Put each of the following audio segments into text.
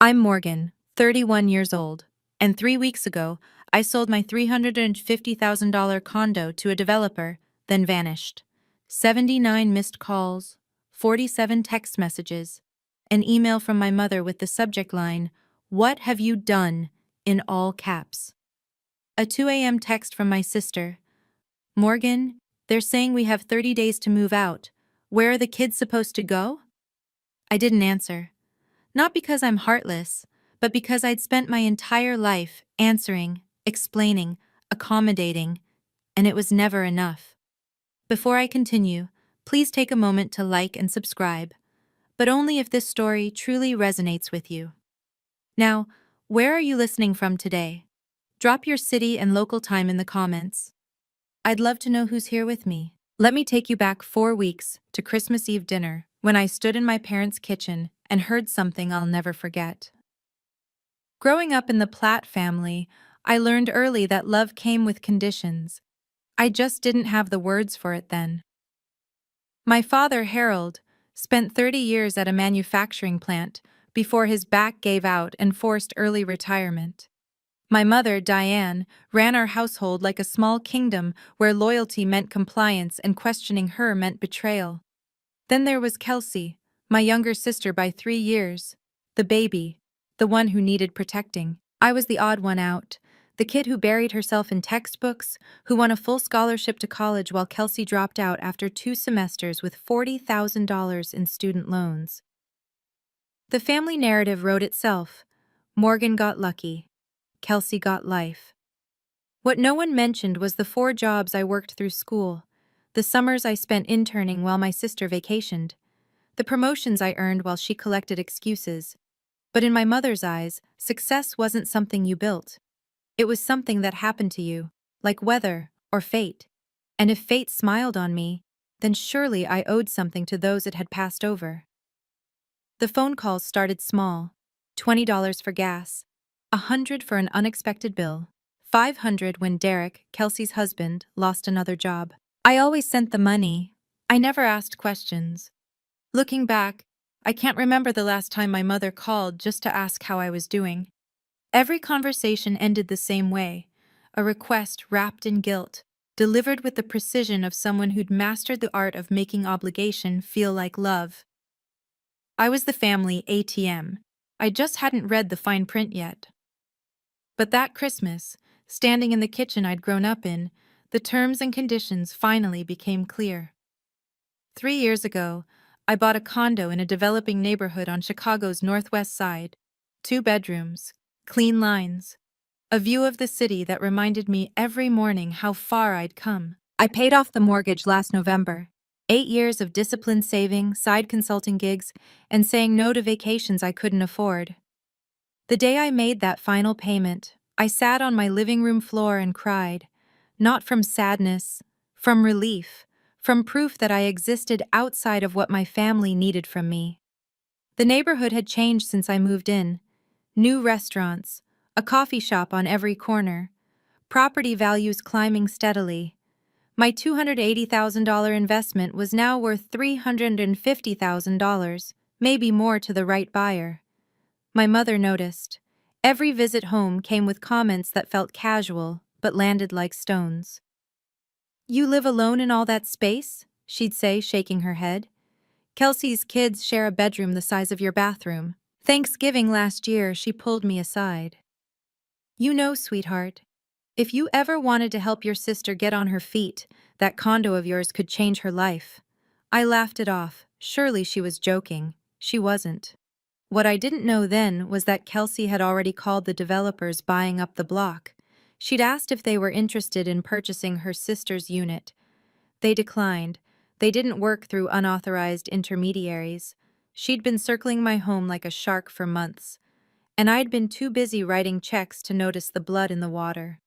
I'm Morgan, 31 years old, and 3 weeks ago, I sold my $350,000 condo to a developer, then vanished. 79 missed calls, 47 text messages, an email from my mother with the subject line, "What have you done?" in all caps. A 2 a.m. text from my sister, "Morgan, they're saying we have 30 days to move out. Where are the kids supposed to go?" I didn't answer. Not because I'm heartless, but because I'd spent my entire life answering, explaining, accommodating, and it was never enough. Before I continue, please take a moment to like and subscribe, but only if this story truly resonates with you. Now, where are you listening from today? Drop your city and local time in the comments. I'd love to know who's here with me. Let me take you back 4 weeks to Christmas Eve dinner when I stood in my parents' kitchen and heard something I'll never forget. Growing up in the Platt family, I learned early that love came with conditions. I just didn't have the words for it then. My father, Harold, spent 30 years at a manufacturing plant before his back gave out and forced early retirement. My mother, Diane, ran our household like a small kingdom where loyalty meant compliance and questioning her meant betrayal. Then there was Kelsey, my younger sister by 3 years, the baby, the one who needed protecting. I was the odd one out, the kid who buried herself in textbooks, who won a full scholarship to college while Kelsey dropped out after 2 semesters with $40,000 in student loans. The family narrative wrote itself. Morgan got lucky. Kelsey got life. What no one mentioned was the 4 jobs I worked through school, the summers I spent interning while my sister vacationed, the promotions I earned while she collected excuses. But in my mother's eyes, success wasn't something you built. It was something that happened to you, like weather or fate. And if fate smiled on me, then surely I owed something to those it had passed over. The phone calls started small. $20 for gas, $100 for an unexpected bill, $500 when Derek, Kelsey's husband, lost another job. I always sent the money. I never asked questions. Looking back, I can't remember the last time my mother called just to ask how I was doing. Every conversation ended the same way, a request wrapped in guilt, delivered with the precision of someone who'd mastered the art of making obligation feel like love. I was the family ATM. I just hadn't read the fine print yet. But that Christmas, standing in the kitchen I'd grown up in, the terms and conditions finally became clear. 3 years ago, I bought a condo in a developing neighborhood on Chicago's northwest side. 2 bedrooms, clean lines, a view of the city that reminded me every morning how far I'd come. I paid off the mortgage last November. 8 years of disciplined saving, side consulting gigs, and saying no to vacations I couldn't afford. The day I made that final payment, I sat on my living room floor and cried, not from sadness, from relief, from proof that I existed outside of what my family needed from me. The neighborhood had changed since I moved in. New restaurants, a coffee shop on every corner, property values climbing steadily. My $280,000 investment was now worth $350,000, maybe more to the right buyer. My mother noticed. Every visit home came with comments that felt casual, but landed like stones. "You live alone in all that space?" she'd say, shaking her head. "Kelsey's kids share a bedroom the size of your bathroom." Thanksgiving last year, she pulled me aside. "You know, sweetheart, if you ever wanted to help your sister get on her feet, that condo of yours could change her life." I laughed it off. Surely she was joking. She wasn't. What I didn't know then was that Kelsey had already called the developers buying up the block. She'd asked if they were interested in purchasing her sister's unit. They declined. They didn't work through unauthorized intermediaries. She'd been circling my home like a shark for months, and I'd been too busy writing checks to notice the blood in the water.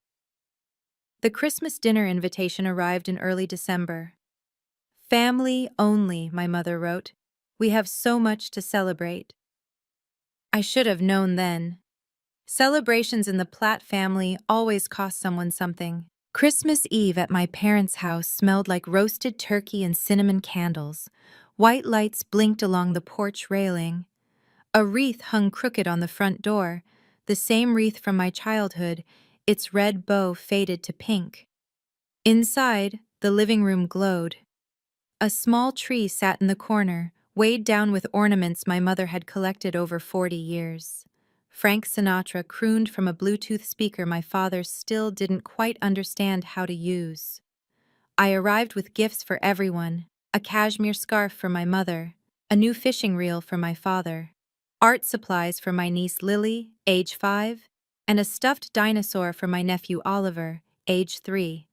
The Christmas dinner invitation arrived in early December. "Family only," my mother wrote. "We have so much to celebrate." I should have known then. Celebrations in the Platt family always cost someone something. Christmas Eve at my parents' house smelled like roasted turkey and cinnamon candles. White lights blinked along the porch railing. A wreath hung crooked on the front door, the same wreath from my childhood, its red bow faded to pink. Inside, the living room glowed. A small tree sat in the corner, weighed down with ornaments my mother had collected over 40 years. Frank Sinatra crooned from a Bluetooth speaker my father still didn't quite understand how to use. I arrived with gifts for everyone: a cashmere scarf for my mother, a new fishing reel for my father, art supplies for my niece Lily, age 5, and a stuffed dinosaur for my nephew Oliver, age 3.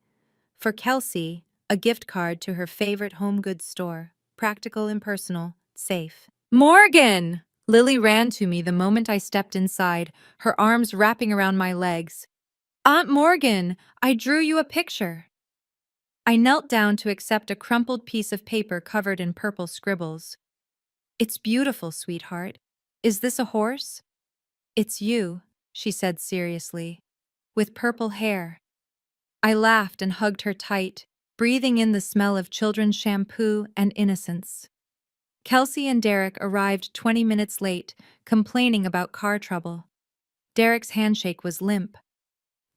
For Kelsey, a gift card to her favorite home goods store, practical, impersonal, safe. Morgan! Lily ran to me the moment I stepped inside, her arms wrapping around my legs. Aunt Morgan, I drew you a picture. I knelt down to accept a crumpled piece of paper covered in purple scribbles. It's beautiful, sweetheart. Is this a horse? It's you, she said seriously, with purple hair. I laughed and hugged her tight, breathing in the smell of children's shampoo and innocence. Kelsey and Derek arrived 20 minutes late, complaining about car trouble. Derek's handshake was limp.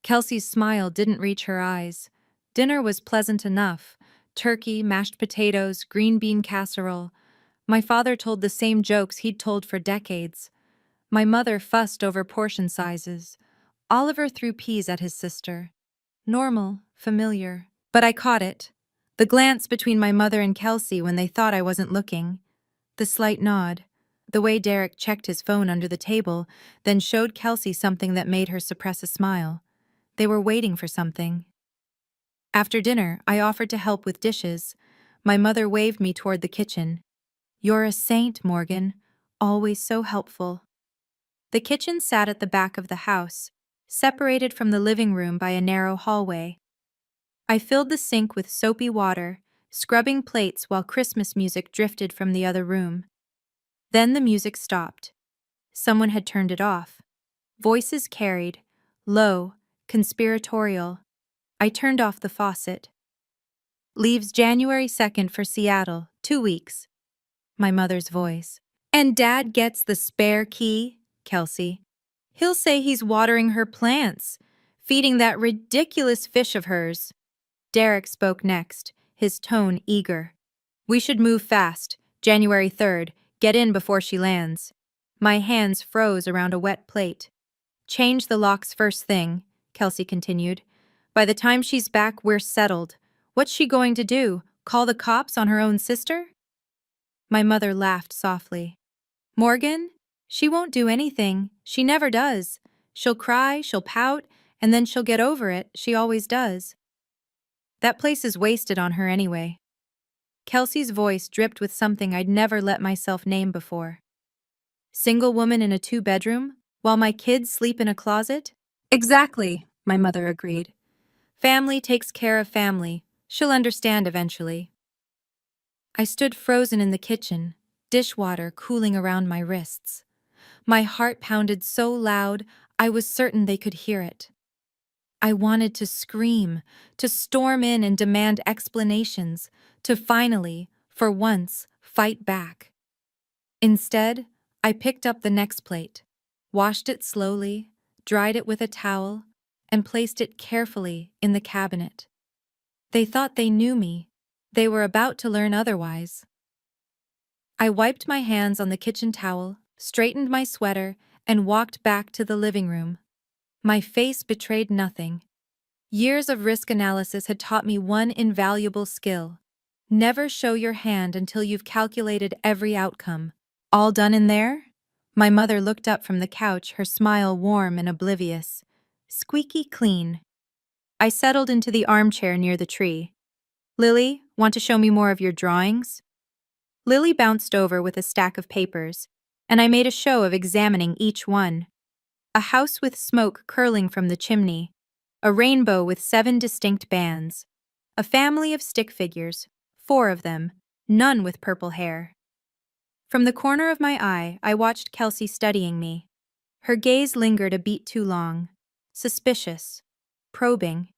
Kelsey's smile didn't reach her eyes. Dinner was pleasant enough: turkey, mashed potatoes, green bean casserole. My father told the same jokes he'd told for decades. My mother fussed over portion sizes. Oliver threw peas at his sister. Normal, familiar. But I caught it. The glance between my mother and Kelsey when they thought I wasn't looking. The slight nod. The way Derek checked his phone under the table, then showed Kelsey something that made her suppress a smile. They were waiting for something. After dinner, I offered to help with dishes. My mother waved me toward the kitchen. You're a saint, Morgan. Always so helpful. The kitchen sat at the back of the house, separated from the living room by a narrow hallway. I filled the sink with soapy water, scrubbing plates while Christmas music drifted from the other room. Then the music stopped. Someone had turned it off. Voices carried, low, conspiratorial. I turned off the faucet. Leaves January 2nd for Seattle, 2 weeks. My mother's voice. And Dad gets the spare key, Kelsey. He'll say he's watering her plants, feeding that ridiculous fish of hers. Derek spoke next, his tone eager. We should move fast. January 3rd. Get in before she lands. My hands froze around a wet plate. Change the locks first thing, Kelsey continued. By the time she's back, we're settled. What's she going to do? Call the cops on her own sister? My mother laughed softly. Morgan? She won't do anything. She never does. She'll cry, she'll pout, and then she'll get over it. She always does. That place is wasted on her anyway. Kelsey's voice dripped with something I'd never let myself name before. Single woman in a 2-bedroom, while my kids sleep in a closet? Exactly, my mother agreed. Family takes care of family. She'll understand eventually. I stood frozen in the kitchen, dishwater cooling around my wrists. My heart pounded so loud, I was certain they could hear it. I wanted to scream, to storm in and demand explanations, to finally, for once, fight back. Instead, I picked up the next plate, washed it slowly, dried it with a towel, and placed it carefully in the cabinet. They thought they knew me. They were about to learn otherwise. I wiped my hands on the kitchen towel, straightened my sweater, and walked back to the living room. My face betrayed nothing. Years of risk analysis had taught me one invaluable skill. Never show your hand until you've calculated every outcome. All done in there? My mother looked up from the couch, her smile warm and oblivious. Squeaky clean. I settled into the armchair near the tree. Lily, want to show me more of your drawings? Lily bounced over with a stack of papers, and I made a show of examining each one. A house with smoke curling from the chimney, a rainbow with 7 distinct bands, a family of stick figures, 4 of them, none with purple hair. From the corner of my eye, I watched Kelsey studying me. Her gaze lingered a beat too long. Suspicious. Probing.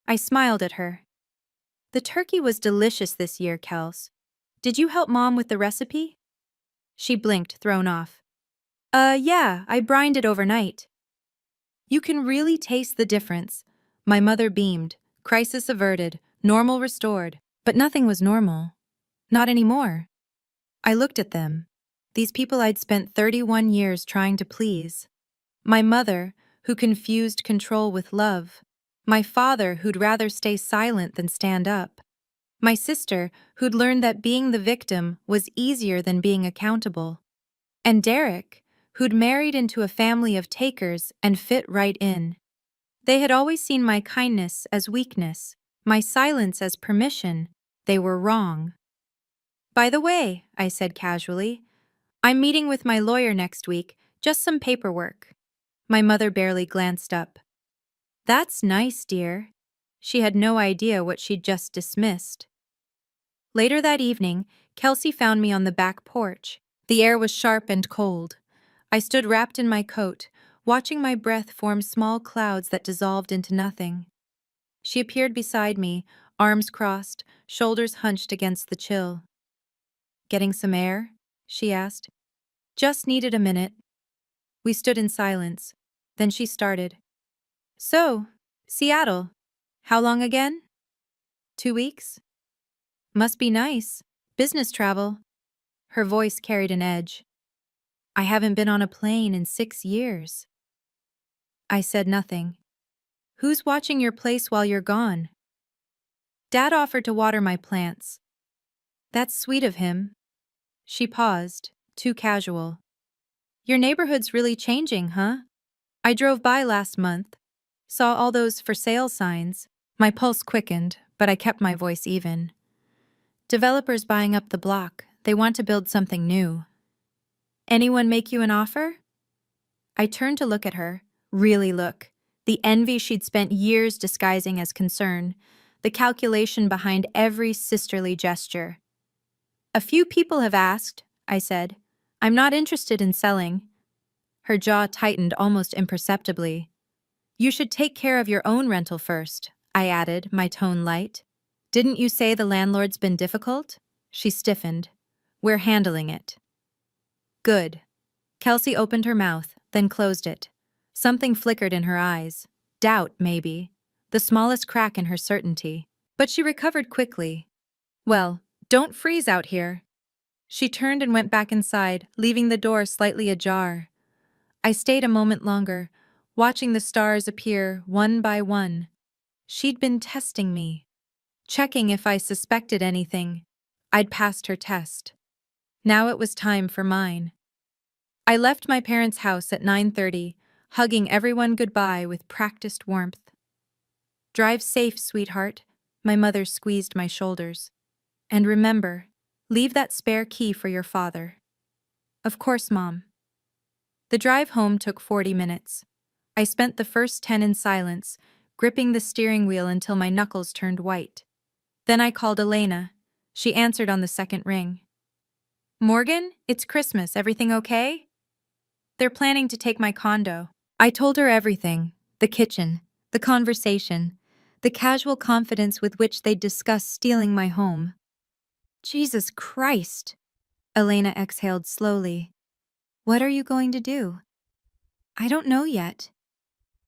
I smiled at her. The turkey was delicious this year, Kels. Did you help Mom with the recipe? She blinked, thrown off. Yeah, I brined it overnight. You can really taste the difference. My mother beamed. Crisis averted. Normal restored. But nothing was normal. Not anymore. I looked at them. These people I'd spent 31 years trying to please. My mother, who confused control with love. My father, who'd rather stay silent than stand up. My sister, who'd learned that being the victim was easier than being accountable. And Derek, who'd married into a family of takers and fit right in. They had always seen my kindness as weakness, my silence as permission. They were wrong. By the way, I said casually, I'm meeting with my lawyer next week, just some paperwork. My mother barely glanced up. That's nice, dear. She had no idea what she'd just dismissed. Later that evening, Kelsey found me on the back porch. The air was sharp and cold. I stood wrapped in my coat, watching my breath form small clouds that dissolved into nothing. She appeared beside me, arms crossed, shoulders hunched against the chill. Getting some air? She asked. Just needed a minute. We stood in silence. Then she started. So, Seattle. How long again? 2 weeks? Must be nice. Business travel. Her voice carried an edge. I haven't been on a plane in 6 years. I said nothing. Who's watching your place while you're gone? Dad offered to water my plants. That's sweet of him. She paused, too casual. Your neighborhood's really changing, huh? I drove by last month. Saw all those for sale signs. My pulse quickened, but I kept my voice even. Developers buying up the block. They want to build something new. Anyone make you an offer? I turned to look at her. Really look. The envy she'd spent years disguising as concern. The calculation behind every sisterly gesture. A few people have asked, I said. I'm not interested in selling. Her jaw tightened almost imperceptibly. You should take care of your own rental first, I added, my tone light. Didn't you say the landlord's been difficult? She stiffened. We're handling it. Good. Kelsey opened her mouth, then closed it. Something flickered in her eyes. Doubt, maybe. The smallest crack in her certainty. But she recovered quickly. Well, don't freeze out here. She turned and went back inside, leaving the door slightly ajar. I stayed a moment longer, watching the stars appear one by one. She'd been testing me, checking if I suspected anything. I'd passed her test. Now it was time for mine. I left my parents' house at 9:30, hugging everyone goodbye with practiced warmth. Drive safe, sweetheart, my mother squeezed my shoulders. And remember, leave that spare key for your father. Of course, Mom. The drive home took 40 minutes. I spent the first 10 in silence, gripping the steering wheel until my knuckles turned white. Then I called Elena. She answered on the second ring. Morgan, it's Christmas. Everything okay? They're planning to take my condo. I told her everything. The kitchen, the conversation, the casual confidence with which they'd discuss stealing my home. Jesus Christ! Elena exhaled slowly. What are you going to do? I don't know yet.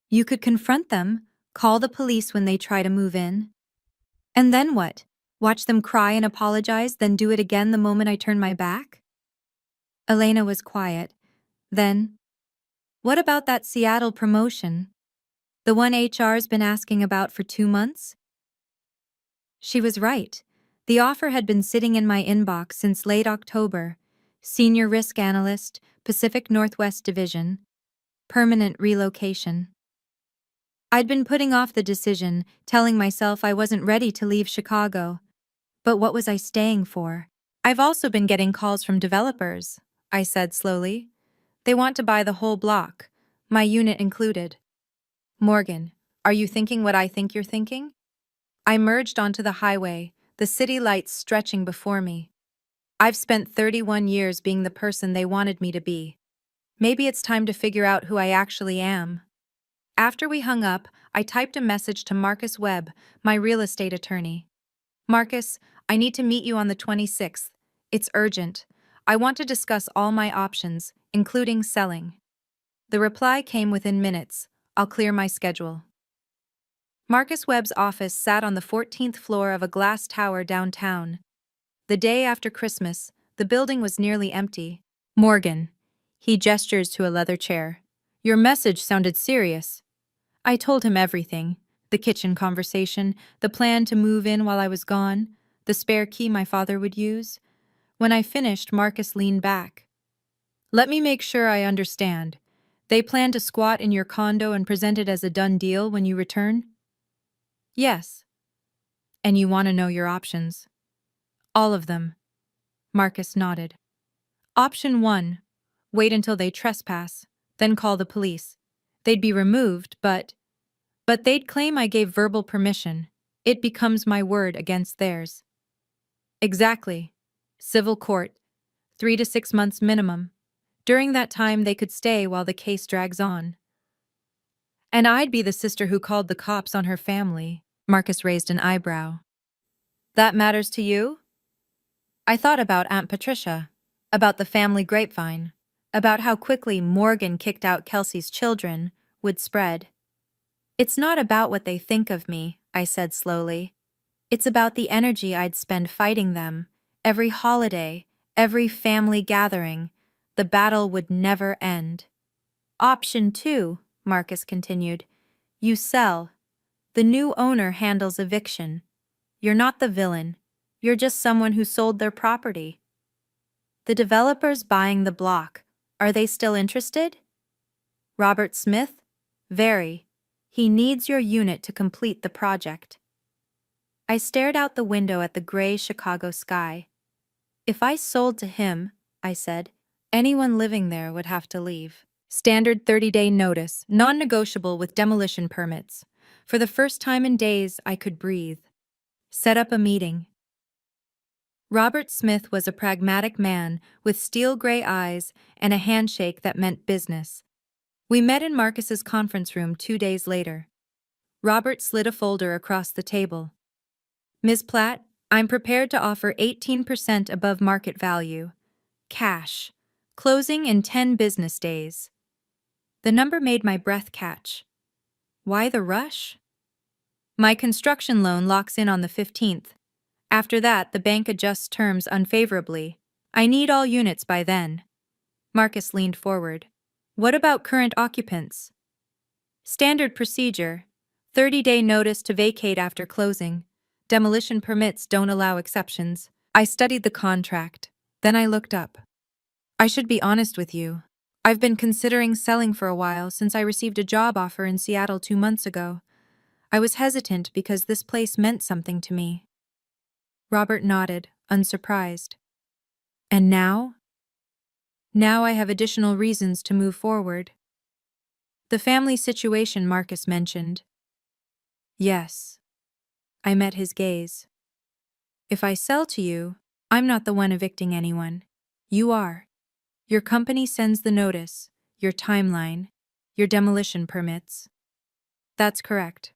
You could confront them, call the police when they try to move in. And then what? Watch them cry and apologize, then do it again the moment I turn my back? Elena was quiet. Then, what about that Seattle promotion? The one HR's been asking about for 2 months? She was right. The offer had been sitting in my inbox since late October. Senior Risk Analyst, Pacific Northwest Division. Permanent relocation. I'd been putting off the decision, telling myself I wasn't ready to leave Chicago. But what was I staying for? I've also been getting calls from developers, I said slowly. They want to buy the whole block, my unit included. Morgan, are you thinking what I think you're thinking? I merged onto the highway, the city lights stretching before me. I've spent 31 years being the person they wanted me to be. Maybe it's time to figure out who I actually am. After we hung up, I typed a message to Marcus Webb, my real estate attorney. Marcus, I need to meet you on the 26th. It's urgent. I want to discuss all my options, including selling. The reply came within minutes. I'll clear my schedule. Marcus Webb's office sat on the 14th floor of a glass tower downtown. The day after Christmas, the building was nearly empty. Morgan. He gestures to a leather chair. Your message sounded serious. I told him everything. The kitchen conversation, the plan to move in while I was gone, the spare key my father would use. When I finished, Marcus leaned back. Let me make sure I understand. They plan to squat in your condo and present it as a done deal when you return? Yes. And you want to know your options? All of them. Marcus nodded. Option 1. Wait until they trespass, then call the police. They'd be removed, but they'd claim I gave verbal permission. It becomes my word against theirs. Exactly. Civil court. 3 to 6 months minimum. During that time, they could stay while the case drags on. And I'd be the sister who called the cops on her family. Marcus raised an eyebrow. That matters to you? I thought about Aunt Patricia, about the family grapevine, about how quickly Morgan kicked out Kelsey's children would spread. It's not about what they think of me, I said slowly. It's about the energy I'd spend fighting them. Every holiday, every family gathering, the battle would never end. Option 2, Marcus continued. You sell. The new owner handles eviction. You're not the villain. You're just someone who sold their property. The developers buying the block, are they still interested? Robert Smith? Very. He needs your unit to complete the project. I stared out the window at the gray Chicago sky. If I sold to him, I said, anyone living there would have to leave. Standard 30-day notice, non-negotiable with demolition permits. For the first time in days, I could breathe. Set up a meeting. Robert Smith was a pragmatic man with steel gray eyes and a handshake that meant business. We met in Marcus's conference room 2 days later. Robert slid a folder across the table. Ms. Platt, I'm prepared to offer 18% above market value. Cash. Closing in 10 business days. The number made my breath catch. Why the rush? My construction loan locks in on the 15th. After that, the bank adjusts terms unfavorably. I need all units by then. Marcus leaned forward. What about current occupants? Standard procedure. 30-day notice to vacate after closing. Demolition permits don't allow exceptions. I studied the contract. Then I looked up. I should be honest with you. I've been considering selling for a while since I received a job offer in Seattle 2 months ago. I was hesitant because this place meant something to me. Robert nodded, unsurprised. And now? Now I have additional reasons to move forward. The family situation Marcus mentioned. Yes. I met his gaze. If I sell to you, I'm not the one evicting anyone. You are. Your company sends the notice, your timeline, your demolition permits. That's correct.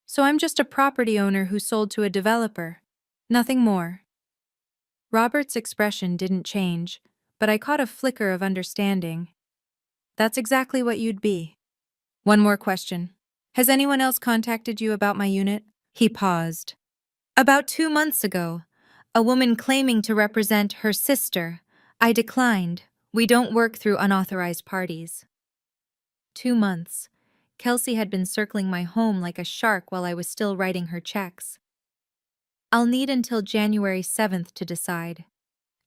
So I'm just a property owner who sold to a developer. Nothing more. Robert's expression didn't change, but I caught a flicker of understanding. That's exactly what you'd be. One more question. Has anyone else contacted you about my unit? He paused. About 2 months ago, a woman claiming to represent her sister. I declined. We don't work through unauthorized parties. 2 months. Kelsey had been circling my home like a shark while I was still writing her checks. I'll need until January 7th to decide.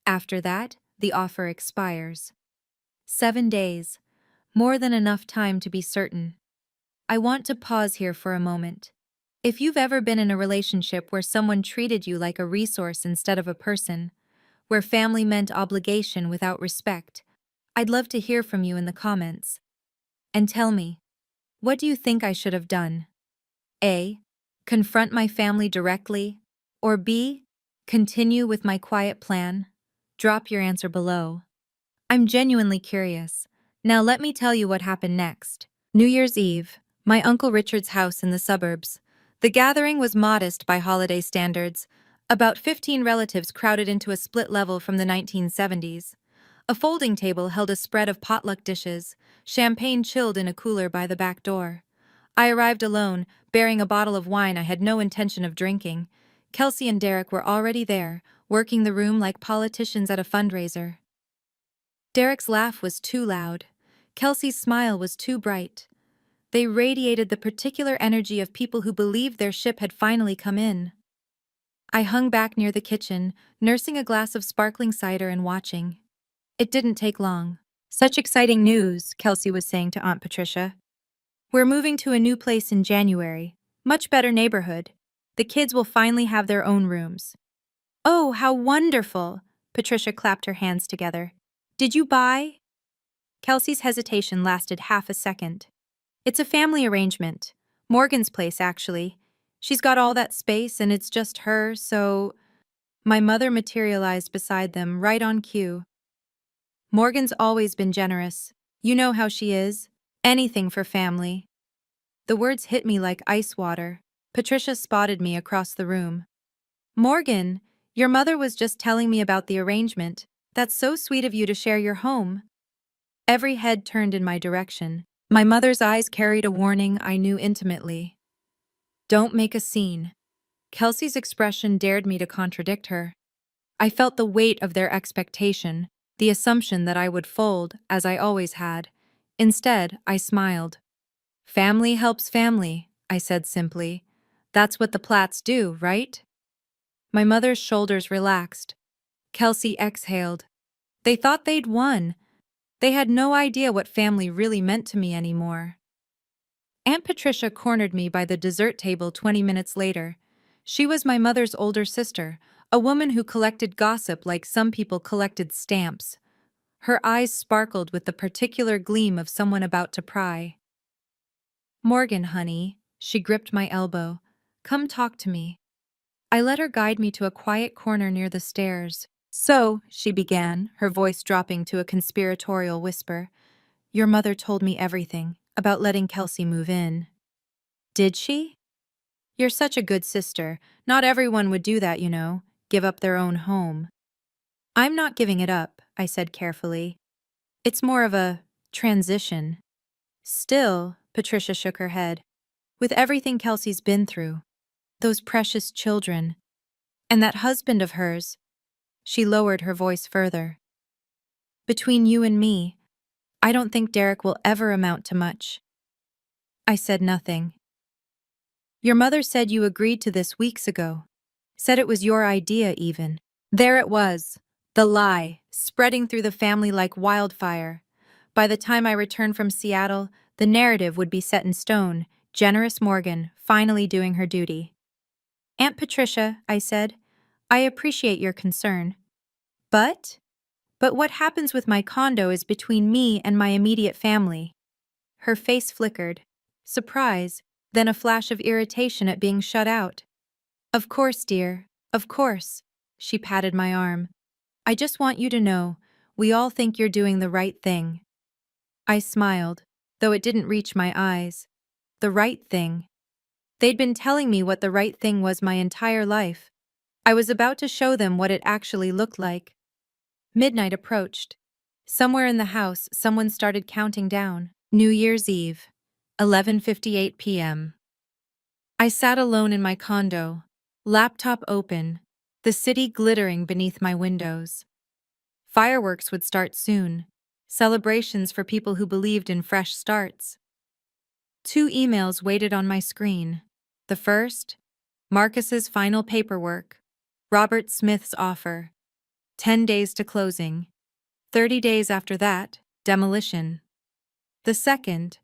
After that, the offer expires. 7 days. More than enough time to be certain. I want to pause here for a moment. If you've ever been in a relationship where someone treated you like a resource instead of a person, where family meant obligation without respect, I'd love to hear from you in the comments. And tell me, what do you think I should have done? A. Confront my family directly, or B. Continue with my quiet plan? Drop your answer below. I'm genuinely curious. Now let me tell you what happened next. New Year's Eve, my Uncle Richard's house in the suburbs. The gathering was modest by holiday standards. About 15 relatives crowded into a split level from the 1970s. A folding table held a spread of potluck dishes, champagne chilled in a cooler by the back door. I arrived alone, bearing a bottle of wine I had no intention of drinking. Kelsey and Derek were already there, working the room like politicians at a fundraiser. Derek's laugh was too loud. Kelsey's smile was too bright. They radiated the particular energy of people who believed their ship had finally come in. I hung back near the kitchen, nursing a glass of sparkling cider and watching. It didn't take long. "Such exciting news," Kelsey was saying to Aunt Patricia. "We're moving to a new place in January. Much better neighborhood. The kids will finally have their own rooms." "Oh, how wonderful!" Patricia clapped her hands together. "Did you buy?" Kelsey's hesitation lasted half a second. "It's a family arrangement. Morgan's place, actually. She's got all that space and it's just her, so—" My mother materialized beside them, right on cue. "Morgan's always been generous. You know how she is. Anything for family." The words hit me like ice water. Patricia spotted me across the room. "Morgan, your mother was just telling me about the arrangement. That's so sweet of you to share your home." Every head turned in my direction. My mother's eyes carried a warning I knew intimately. "Don't make a scene." Kelsey's expression dared me to contradict her. I felt the weight of their expectation, the assumption that I would fold, as I always had. Instead, I smiled. "Family helps family," I said simply. "That's what the Platts do, right?" My mother's shoulders relaxed. Kelsey exhaled. They thought they'd won. They had no idea what family really meant to me anymore. Aunt Patricia cornered me by the dessert table 20 minutes later. She was my mother's older sister, a woman who collected gossip like some people collected stamps. Her eyes sparkled with the particular gleam of someone about to pry. "Morgan, honey," she gripped my elbow. "Come talk to me." I let her guide me to a quiet corner near the stairs. "So," she began, her voice dropping to a conspiratorial whisper, "your mother told me everything about letting Kelsey move in." "Did she?" "You're such a good sister. Not everyone would do that, you know, give up their own home." "I'm not giving it up," I said carefully. "It's more of a transition." "Still," Patricia shook her head, "with everything Kelsey's been through, those precious children, and that husband of hers," she lowered her voice further. "Between you and me, I don't think Derek will ever amount to much." I said nothing. "Your mother said you agreed to this weeks ago. Said it was your idea, even." There it was, the lie, spreading through the family like wildfire. By the time I returned from Seattle, the narrative would be set in stone, generous Morgan finally doing her duty. "Aunt Patricia," I said, "I appreciate your concern. But what happens with my condo is between me and my immediate family." Her face flickered. Surprise, then a flash of irritation at being shut out. "Of course, dear, of course." She patted my arm. "I just want you to know, we all think you're doing the right thing." I smiled, though it didn't reach my eyes. The right thing. They'd been telling me what the right thing was my entire life. I was about to show them what it actually looked like. Midnight approached. Somewhere in the house, someone started counting down. New Year's Eve, 11:58 p.m. I sat alone in my condo, laptop open, the city glittering beneath my windows. Fireworks would start soon, celebrations for people who believed in fresh starts. 2 emails waited on my screen. The first, Marcus's final paperwork, Robert Smith's offer, 10 days to closing. 30 days after that, demolition. The second,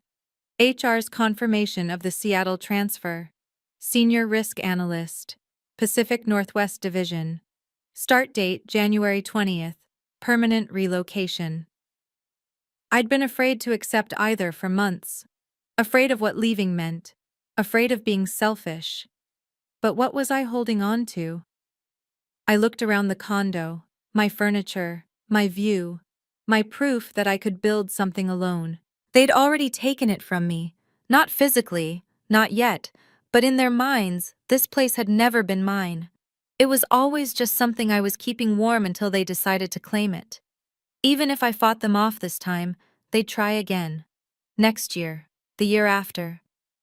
HR's confirmation of the Seattle transfer, Senior Risk Analyst, Pacific Northwest Division. Start date January 20th, permanent relocation. I'd been afraid to accept either for months. Afraid of what leaving meant. Afraid of being selfish. But what was I holding on to? I looked around the condo, my furniture, my view, my proof that I could build something alone. They'd already taken it from me. Not physically, not yet, but in their minds, this place had never been mine. It was always just something I was keeping warm until they decided to claim it. Even if I fought them off this time, they'd try again. Next year, the year after.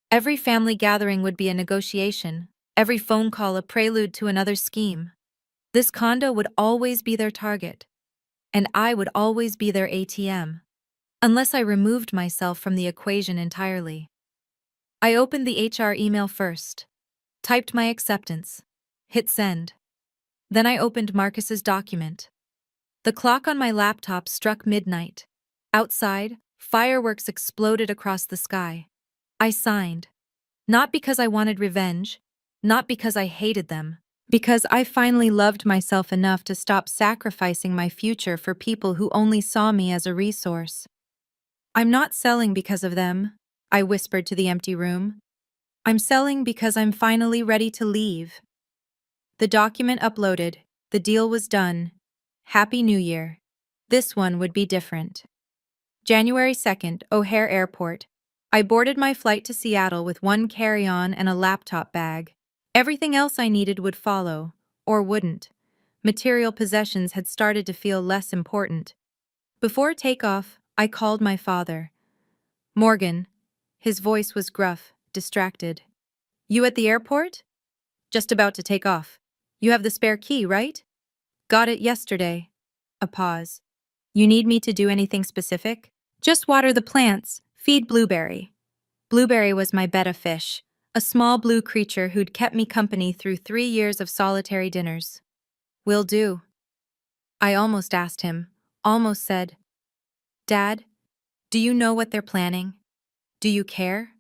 Every family gathering would be a negotiation, every phone call a prelude to another scheme. This condo would always be their target, and I would always be their ATM, unless I removed myself from the equation entirely. I opened the HR email first, typed my acceptance, hit send. Then I opened Marcus's document. The clock on my laptop struck midnight. Outside, fireworks exploded across the sky. I signed. Not because I wanted revenge, not because I hated them, because I finally loved myself enough to stop sacrificing my future for people who only saw me as a resource. I'm not selling because of them, I whispered to the empty room. I'm selling because I'm finally ready to leave. The document uploaded, the deal was done. Happy New Year. This one would be different. January 2nd, O'Hare Airport. I boarded my flight to Seattle with one carry-on and a laptop bag. Everything else I needed would follow, or wouldn't. Material possessions had started to feel less important. Before takeoff, I called my father. Morgan. His voice was gruff, distracted. You at the airport? Just about to take off. You have the spare key, right? Got it yesterday. A pause. You need me to do anything specific? Just water the plants, feed Blueberry. Blueberry was my betta fish, a small blue creature who'd kept me company through 3 years of solitary dinners. Will do. I almost asked him, almost said, Dad, do you know what they're planning? Do you care?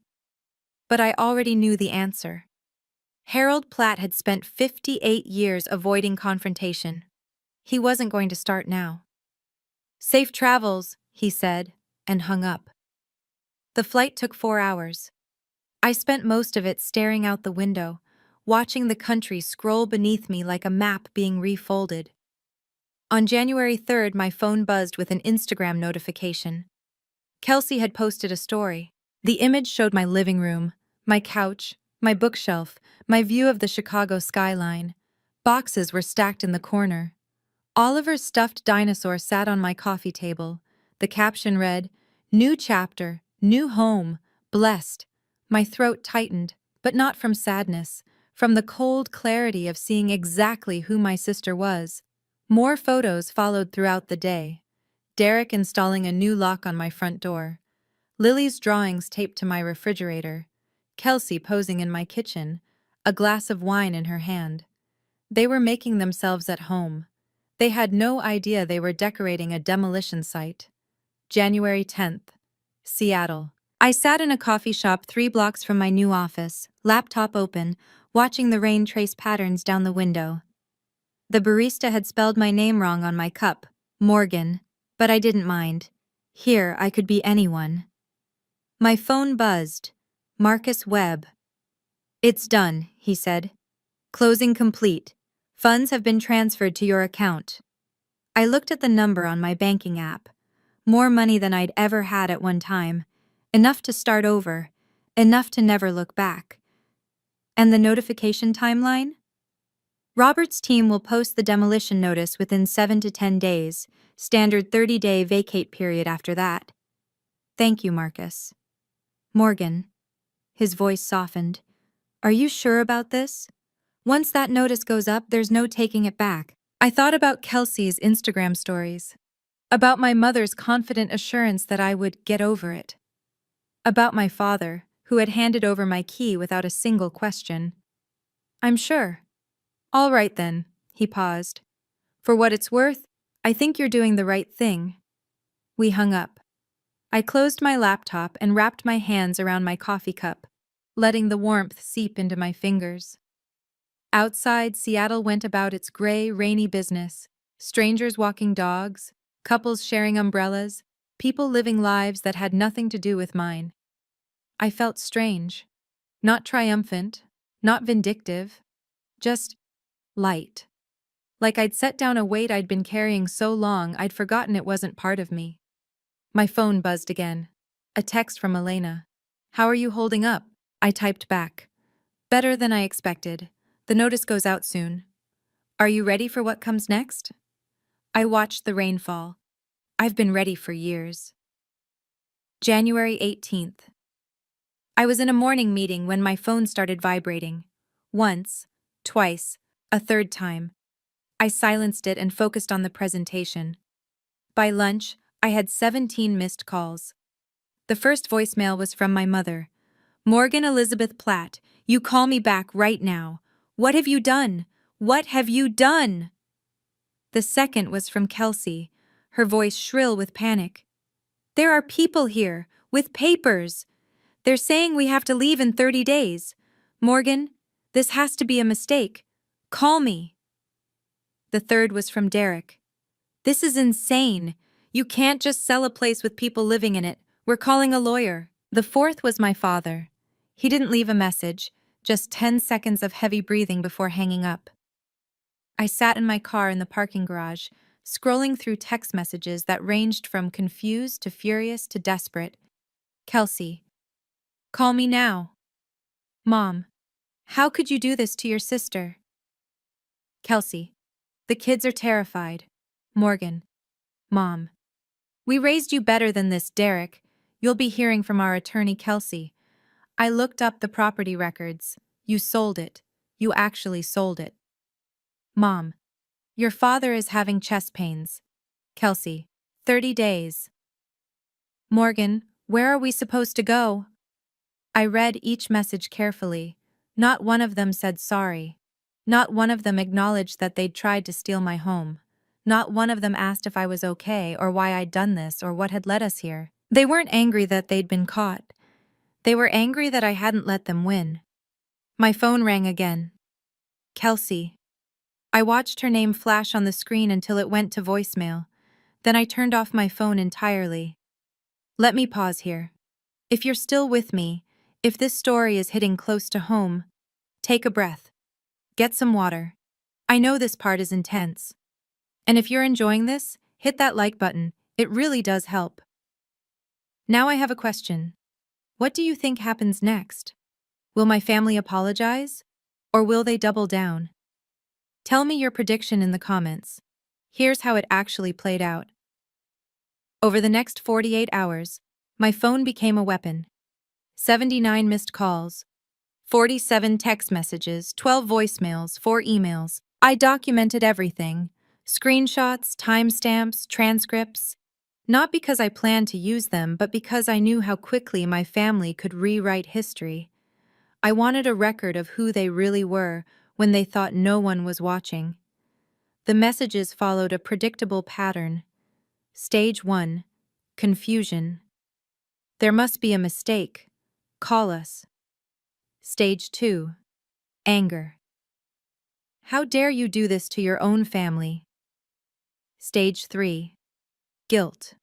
But I already knew the answer. Harold Platt had spent 58 years avoiding confrontation. He wasn't going to start now. Safe travels, he said, and hung up. The flight took 4 hours. I spent most of it staring out the window, watching the country scroll beneath me like a map being refolded. On January 3rd, my phone buzzed with an Instagram notification. Kelsey had posted a story. The image showed my living room, my couch, my bookshelf, my view of the Chicago skyline. Boxes were stacked in the corner. Oliver's stuffed dinosaur sat on my coffee table. The caption read, New chapter, new home, blessed. My throat tightened, but not from sadness, from the cold clarity of seeing exactly who my sister was. More photos followed throughout the day. Derek installing a new lock on my front door. Lily's drawings taped to my refrigerator. Kelsey posing in my kitchen, a glass of wine in her hand. They were making themselves at home. They had no idea they were decorating a demolition site. January 10th, Seattle. I sat in a coffee shop 3 blocks from my new office, laptop open, watching the rain trace patterns down the window. The barista had spelled my name wrong on my cup, Morgan, but I didn't mind. Here, I could be anyone. My phone buzzed. Marcus Webb. It's done, he said. Closing complete. Funds have been transferred to your account. I looked at the number on my banking app. More money than I'd ever had at one time. Enough to start over. Enough to never look back. And the notification timeline? Robert's team will post the demolition notice within 7 to 10 days, standard 30-day vacate period after that. Thank you, Marcus. Morgan. His voice softened. Are you sure about this? Once that notice goes up, there's no taking it back. I thought about Kelsey's Instagram stories. About my mother's confident assurance that I would get over it. About my father, who had handed over my key without a single question. I'm sure. All right then, he paused. For what it's worth, I think you're doing the right thing. We hung up. I closed my laptop and wrapped my hands around my coffee cup, letting the warmth seep into my fingers. Outside, Seattle went about its gray, rainy business. Strangers walking dogs, couples sharing umbrellas, people living lives that had nothing to do with mine. I felt strange. Not triumphant, not vindictive, just light. Like I'd set down a weight I'd been carrying so long I'd forgotten it wasn't part of me. My phone buzzed again. A text from Elena. How are you holding up? I typed back. Better than I expected. The notice goes out soon. Are you ready for what comes next? I watched the rain fall. I've been ready for years. January 18th. I was in a morning meeting when my phone started vibrating. Once, twice, a third time. I silenced it and focused on the presentation. By lunch, I had 17 missed calls. The first voicemail was from my mother. Morgan Elizabeth Platt, you call me back right now. What have you done? What have you done? The second was from Kelsey, her voice shrill with panic. There are people here, with papers. They're saying we have to leave in 30 days. Morgan, this has to be a mistake. Call me. The third was from Derek. This is insane. You can't just sell a place with people living in it. We're calling a lawyer. The fourth was my father. He didn't leave a message, just 10 seconds of heavy breathing before hanging up. I sat in my car in the parking garage, scrolling through text messages that ranged from confused to furious to desperate. Kelsey, call me now. Mom, how could you do this to your sister? Kelsey, the kids are terrified. Morgan, Mom, we raised you better than this, Derek. You'll be hearing from our attorney, Kelsey. I looked up the property records. You sold it. You actually sold it. Mom, your father is having chest pains. Kelsey, 30 days. Morgan, where are we supposed to go? I read each message carefully. Not one of them said sorry. Not one of them acknowledged that they'd tried to steal my home. Not one of them asked if I was okay or why I'd done this or what had led us here. They weren't angry that they'd been caught. They were angry that I hadn't let them win. My phone rang again. Kelsey. I watched her name flash on the screen until it went to voicemail. Then I turned off my phone entirely. Let me pause here. If you're still with me, if this story is hitting close to home, take a breath. Get some water. I know this part is intense. And if you're enjoying this, hit that like button. It really does help. Now I have a question. What do you think happens next? Will my family apologize? Or will they double down? Tell me your prediction in the comments. Here's how it actually played out. Over the next 48 hours, my phone became a weapon. 79 missed calls, 47 text messages, 12 voicemails, 4 emails. I documented everything. Screenshots, timestamps, transcripts. Not because I planned to use them, but because I knew how quickly my family could rewrite history. I wanted a record of who they really were when they thought no one was watching. The messages followed a predictable pattern. Stage 1. Confusion. There must be a mistake. Call us. Stage 2. Anger. How dare you do this to your own family? Stage 3. Guilt.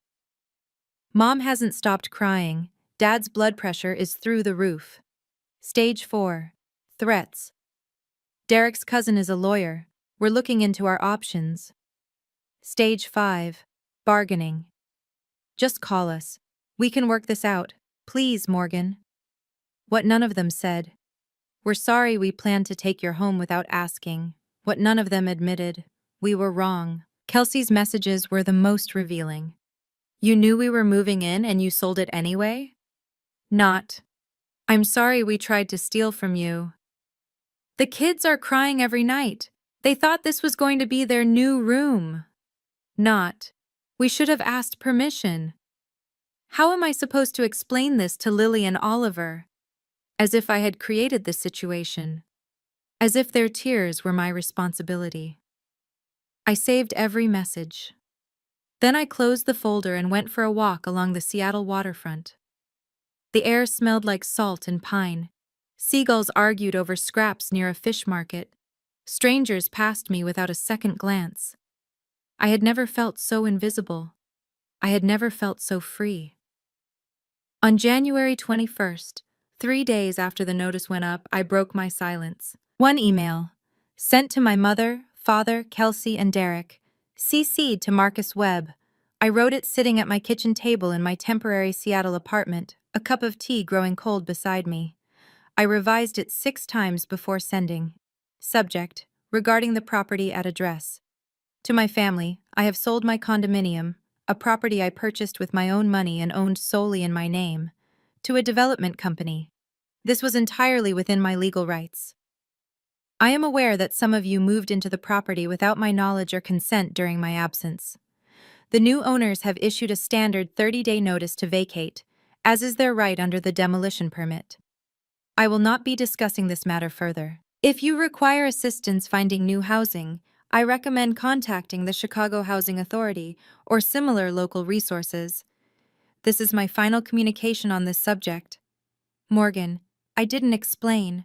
Mom hasn't stopped crying. Dad's blood pressure is through the roof. Stage 4. Threats. Derek's cousin is a lawyer. We're looking into our options. Stage 5. Bargaining. Just call us. We can work this out. Please, Morgan. What none of them said. We're sorry we planned to take your home without asking. What none of them admitted. We were wrong. Kelsey's messages were the most revealing. You knew we were moving in and you sold it anyway? Not. I'm sorry we tried to steal from you. The kids are crying every night. They thought this was going to be their new room. Not. We should have asked permission. How am I supposed to explain this to Lily and Oliver? As if I had created this situation. As if their tears were my responsibility. I saved every message. Then I closed the folder and went for a walk along the Seattle waterfront. The air smelled like salt and pine. Seagulls argued over scraps near a fish market. Strangers passed me without a second glance. I had never felt so invisible. I had never felt so free. On January 21st, 3 days after the notice went up, I broke my silence. One email, sent to my mother, father, Kelsey, and Derek, CC'd to Marcus Webb. I wrote it sitting at my kitchen table in my temporary Seattle apartment, a cup of tea growing cold beside me. I revised it 6 times before sending. Subject, regarding the property at address. To my family, I have sold my condominium, a property I purchased with my own money and owned solely in my name, to a development company. This was entirely within my legal rights. I am aware that some of you moved into the property without my knowledge or consent during my absence. The new owners have issued a standard 30-day notice to vacate, as is their right under the demolition permit. I will not be discussing this matter further. If you require assistance finding new housing, I recommend contacting the Chicago Housing Authority or similar local resources. This is my final communication on this subject. Morgan, I didn't explain.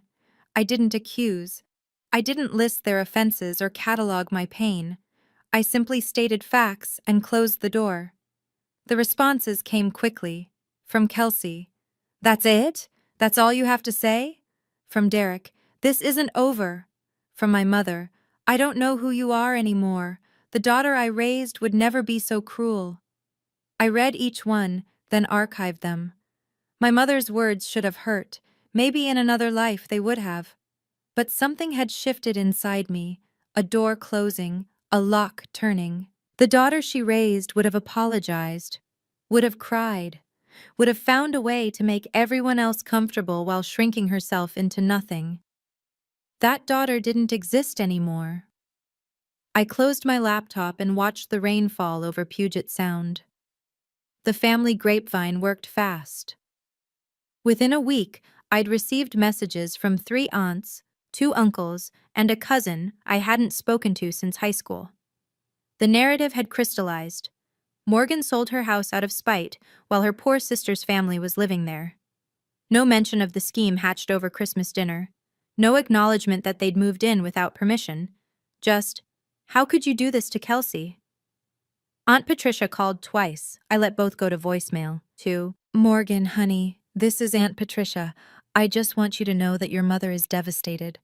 I didn't accuse. I didn't list their offenses or catalog my pain. I simply stated facts and closed the door. The responses came quickly. From Kelsey, "That's it? That's all you have to say?" From Derek, "This isn't over." From my mother, "I don't know who you are anymore. The daughter I raised would never be so cruel." I read each one, then archived them. My mother's words should have hurt. Maybe in another life they would have. But something had shifted inside me, a door closing, a lock turning. The daughter she raised would have apologized, would have cried, would have found a way to make everyone else comfortable while shrinking herself into nothing. That daughter didn't exist anymore. I closed my laptop and watched the rain fall over Puget Sound. The family grapevine worked fast. Within a week, I'd received messages from 3 aunts, 2 uncles, and a cousin I hadn't spoken to since high school. The narrative had crystallized. Morgan sold her house out of spite while her poor sister's family was living there. No mention of the scheme hatched over Christmas dinner. No acknowledgement that they'd moved in without permission. Just, "How could you do this to Kelsey?" Aunt Patricia called twice. I let both go to voicemail. "Morgan, honey, this is Aunt Patricia. I just want you to know that your mother is devastated.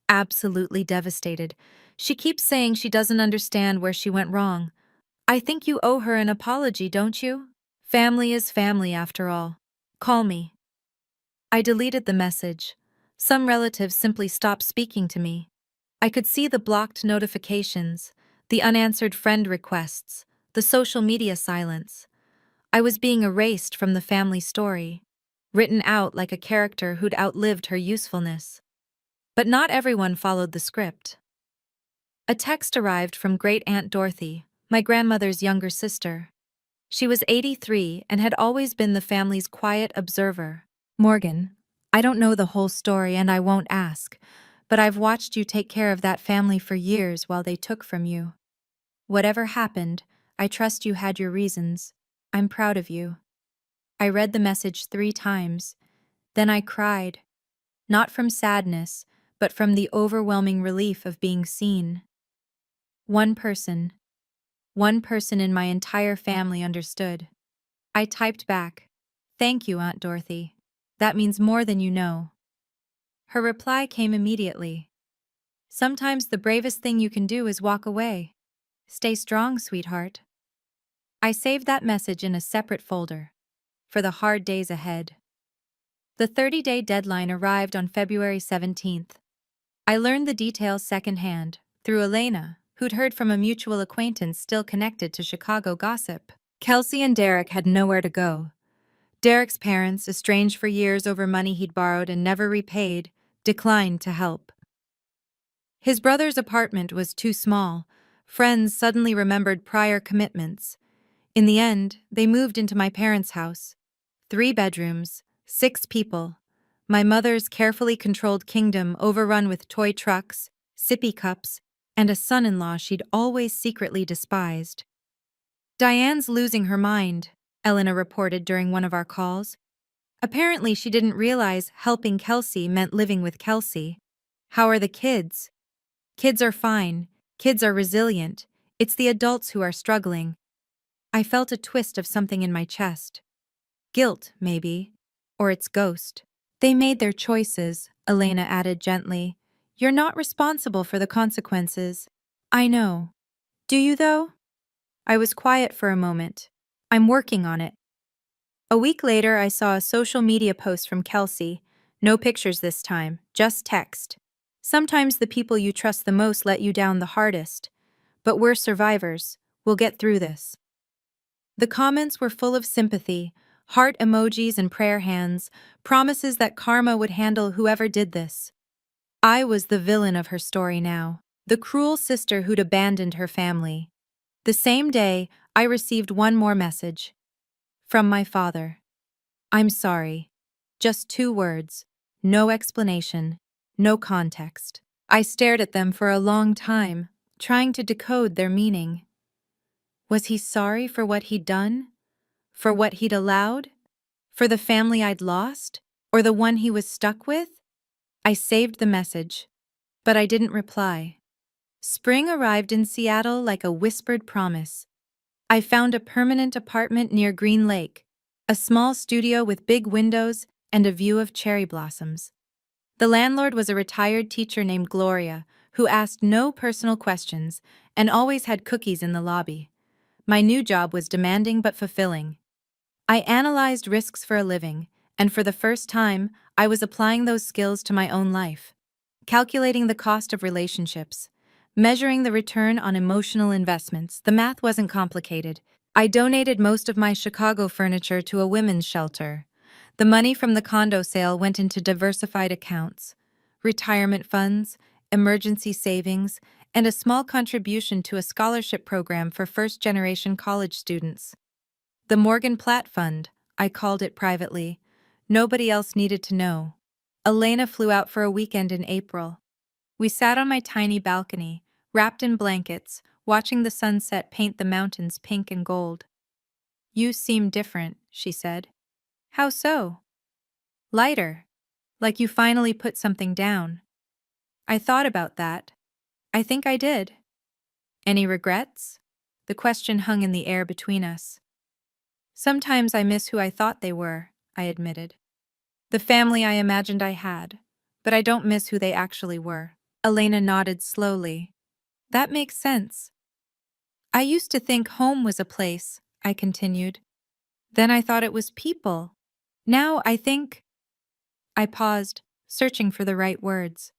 Absolutely devastated. She keeps saying she doesn't understand where she went wrong. I think you owe her an apology, don't you? Family is family after all. Call me." I deleted the message. Some relatives simply stopped speaking to me. I could see the blocked notifications, the unanswered friend requests, the social media silence. I was being erased from the family story, written out like a character who'd outlived her usefulness. But not everyone followed the script. A text arrived from Great Aunt Dorothy, my grandmother's younger sister. She was 83 and had always been the family's quiet observer. "Morgan, I don't know the whole story and I won't ask, but I've watched you take care of that family for years while they took from you. Whatever happened, I trust you had your reasons. I'm proud of you." I read the message 3 times. Then I cried. Not from sadness, but from the overwhelming relief of being seen. One person in my entire family understood. I typed back, "Thank you, Aunt Dorothy. That means more than you know." Her reply came immediately. "Sometimes the bravest thing you can do is walk away. Stay strong, sweetheart." I saved that message in a separate folder, for the hard days ahead. The 30-day deadline arrived on February 17th. I learned the details secondhand, through Elena, who'd heard from a mutual acquaintance still connected to Chicago gossip. Kelsey and Derek had nowhere to go. Derek's parents, estranged for years over money he'd borrowed and never repaid, declined to help. His brother's apartment was too small. Friends suddenly remembered prior commitments. In the end, they moved into my parents' house. 3 bedrooms, 6 people. My mother's carefully controlled kingdom overrun with toy trucks, sippy cups, and a son-in-law she'd always secretly despised. "Diane's losing her mind," Elena reported during one of our calls. Apparently she didn't realize helping Kelsey meant living with Kelsey. "How are the kids?" "Kids are fine. Kids are resilient. It's the adults who are struggling." I felt a twist of something in my chest. Guilt, maybe. Or its ghost. "They made their choices," Elena added gently. "You're not responsible for the consequences." "I know. Do you, though?" I was quiet for a moment. "I'm working on it." A week later, I saw a social media post from Kelsey. No pictures this time, just text. "Sometimes the people you trust the most let you down the hardest. But we're survivors. We'll get through this." The comments were full of sympathy, heart emojis and prayer hands, promises that karma would handle whoever did this. I was the villain of her story now, the cruel sister who'd abandoned her family. The same day, I received one more message. From my father. I'm sorry. Just 2 words. No explanation. No context. I stared at them for a long time, trying to decode their meaning. Was he sorry for what he'd done? For what he'd allowed? For the family I'd lost? Or the one he was stuck with? I saved the message, but I didn't reply. Spring arrived in Seattle like a whispered promise. I found a permanent apartment near Green Lake, a small studio with big windows and a view of cherry blossoms. The landlord was a retired teacher named Gloria, who asked no personal questions and always had cookies in the lobby. My new job was demanding but fulfilling. I analyzed risks for a living, and for the first time, I was applying those skills to my own life. Calculating the cost of relationships, measuring the return on emotional investments. The math wasn't complicated. I donated most of my Chicago furniture to a women's shelter. The money from the condo sale went into diversified accounts, retirement funds, emergency savings, and a small contribution to a scholarship program for first-generation college students. The Morgan Platt Fund, I called it privately. Nobody else needed to know. Elena flew out for a weekend in April. We sat on my tiny balcony, wrapped in blankets, watching the sunset paint the mountains pink and gold. You seem different, she said. How so? Lighter. Like you finally put something down. I thought about that. I think I did. Any regrets? The question hung in the air between us. Sometimes I miss who I thought they were, I admitted. The family I imagined I had, but I don't miss who they actually were. Elena nodded slowly. That makes sense. I used to think home was a place, I continued. Then I thought it was people. Now I think... I paused, searching for the right words.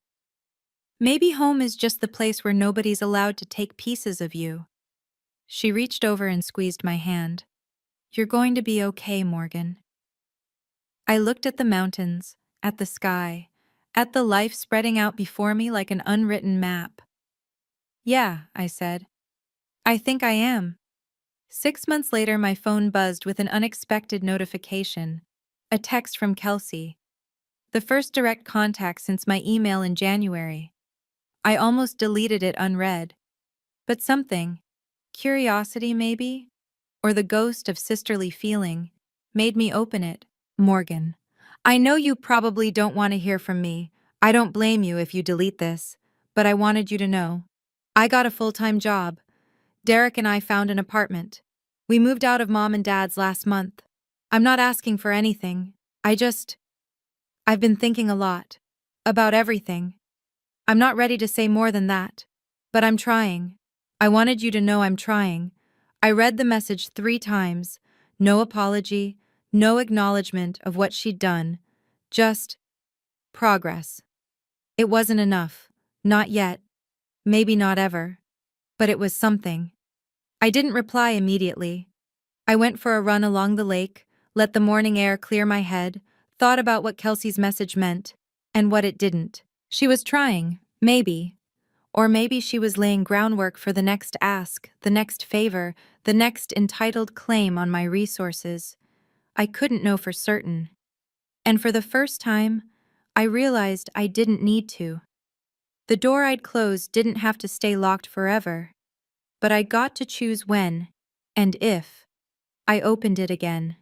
Maybe home is just the place where nobody's allowed to take pieces of you. She reached over and squeezed my hand. You're going to be okay, Morgan. I looked at the mountains, at the sky, at the life spreading out before me like an unwritten map. Yeah, I said. I think I am. 6 months later, my phone buzzed with an unexpected notification. A text from Kelsey. The first direct contact since my email in January. I almost deleted it unread. But something, curiosity maybe, or the ghost of sisterly feeling, made me open it. Morgan. I know you probably don't want to hear from me. I don't blame you if you delete this, but I wanted you to know. I got a full-time job. Derek and I found an apartment. We moved out of Mom and Dad's last month. I'm not asking for anything. I've been thinking a lot. About everything. I'm not ready to say more than that. But I'm trying. I wanted you to know I'm trying. I read the message 3 times. No apology, no acknowledgement of what she'd done. Just progress. It wasn't enough. Not yet. Maybe not ever. But it was something. I didn't reply immediately. I went for a run along the lake, let the morning air clear my head, thought about what Kelsey's message meant, and what it didn't. She was trying, maybe. Or maybe she was laying groundwork for the next ask, the next favor, the next entitled claim on my resources. I couldn't know for certain. And for the first time, I realized I didn't need to. The door I'd closed didn't have to stay locked forever, but I got to choose when, and if, I opened it again.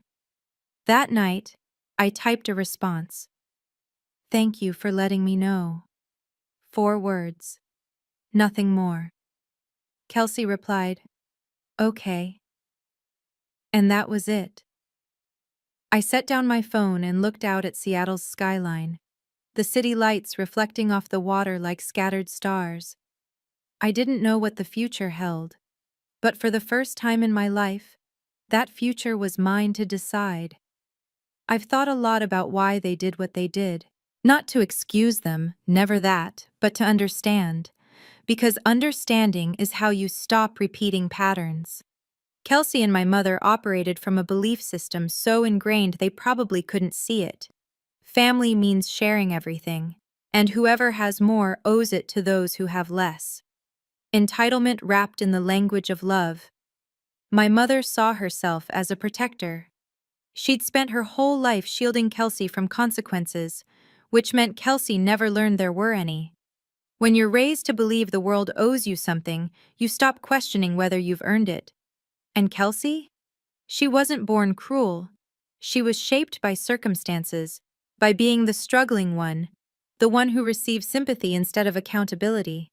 That night, I typed a response. Thank you for letting me know. 4 words. Nothing more. Kelsey replied, okay. And that was it. I set down my phone and looked out at Seattle's skyline, the city lights reflecting off the water like scattered stars. I didn't know what the future held, but for the first time in my life, that future was mine to decide. I've thought a lot about why they did what they did. Not to excuse them, never that, but to understand. Because understanding is how you stop repeating patterns. Kelsey and my mother operated from a belief system so ingrained they probably couldn't see it. Family means sharing everything, and whoever has more owes it to those who have less. Entitlement wrapped in the language of love. My mother saw herself as a protector. She'd spent her whole life shielding Kelsey from consequences, which meant Kelsey never learned there were any. When you're raised to believe the world owes you something, you stop questioning whether you've earned it. And Kelsey? She wasn't born cruel. She was shaped by circumstances, by being the struggling one, the one who received sympathy instead of accountability.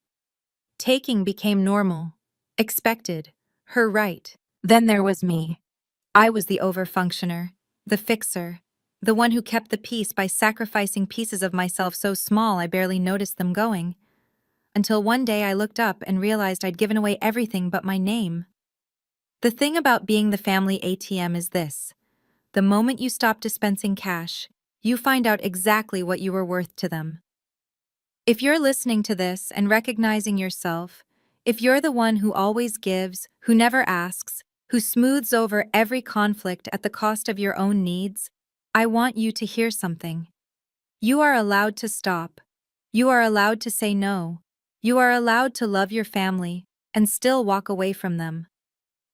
Taking became normal, expected, her right. Then there was me. I was the overfunctioner, the fixer, the one who kept the peace by sacrificing pieces of myself so small I barely noticed them going. Until one day I looked up and realized I'd given away everything but my name. The thing about being the family ATM is this: the moment you stop dispensing cash, you find out exactly what you were worth to them. If you're listening to this and recognizing yourself, if you're the one who always gives, who never asks, who smooths over every conflict at the cost of your own needs, I want you to hear something. You are allowed to stop. You are allowed to say no. You are allowed to love your family and still walk away from them.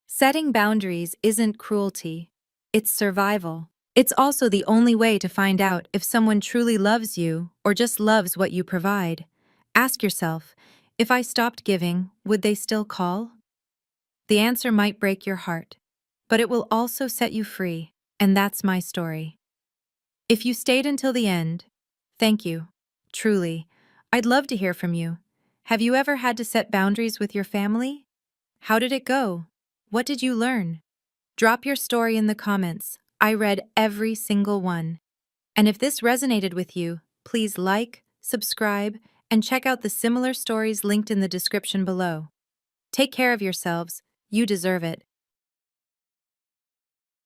Setting boundaries isn't cruelty. It's survival. It's also the only way to find out if someone truly loves you or just loves what you provide. Ask yourself, if I stopped giving, would they still call? The answer might break your heart, but it will also set you free, and that's my story. If you stayed until the end, thank you. Truly, I'd love to hear from you. Have you ever had to set boundaries with your family? How did it go? What did you learn? Drop your story in the comments. I read every single one. And if this resonated with you, please like, subscribe, and check out the similar stories linked in the description below. Take care of yourselves. You deserve it.